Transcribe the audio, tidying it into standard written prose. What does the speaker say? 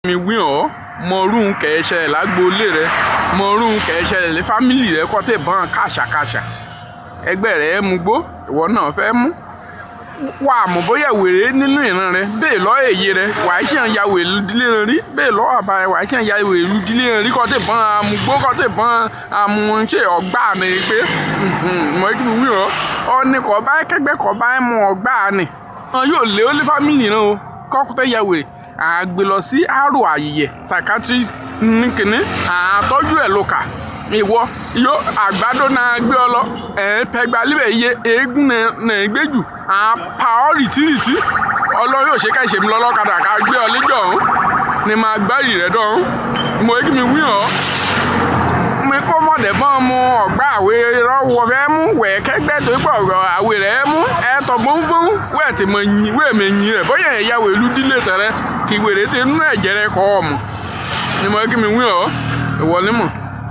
mi wí ọ́ mọ̀ọ́rùn kẹ̀ẹ́ṣẹ́ lágbóolé rẹ mọ̀ọ́rùn kẹ̀ẹ́ṣẹ́ lé fámìlì rẹ kọ́ tẹ̀ bọ́n kàṣàkàṣà ẹgbẹ́ rẹ mú gbó ìwọ náà fẹ́ mú wà á mọ̀ bóyá wèrè nínú ìran rẹ bẹ́ẹ̀ lọ́ èyí rẹ wà á ṣàn ya wèrè dílé rẹ rí bẹ́ẹ̀ lọ́ àbá rẹ wà á ṣàn ya wèrè dílé rẹ rí kọ́ tẹ̀ bọ́n amúgbó kọ́ tẹ̀ bọ́n amúṣe ọgbà mi pé mọ̀ kí mi wí ọ́ ní kọ́ bá kẹgbẹ́ kọ́ bá mú ọgbà ni wọn yóò lé ó lé fámìlì náà o kọ́ tẹ̀ ya wèrè àgbè lọ sí àrò àyẹ̀yẹ̀ psychiatry nìkíní àtọ́jú ẹ̀ ló kà ìwọ yóò àgbàdo náà gbé ọ lọ pẹgbà líbẹ̀ iye eégún náà gbé jù àpá ọ rìtírìtì ọlọ́run yóò ṣe ká ìṣèmi lọ́lọ́kadà ká gbé ọ lẹ́jọ́ ọ̀hún ni màá gbárì rẹ̀ dọ̀hún mo kí mi wí ọ́ mi kó mọ̀dẹ̀ bọ́n mu ọ̀gbá àwẹ̀ rọ́wọ́ fẹ́ mú wẹ̀ kẹ́gbẹ́ tó pọ̀ àwẹ̀ rẹ̀ mú tọ̀gbọ́n fún wẹ̀ tí mo yin wẹ̀ mi yin rẹ̀ bóyá ẹ̀yà wẹ̀ ìlú dílé tẹ̀rẹ̀ kí wèrè ti nú ẹ̀jẹ̀ rẹ̀ kọ́ ọ̀mù ni mo kí mi wí ọ́ ìwọ ni mọ̀.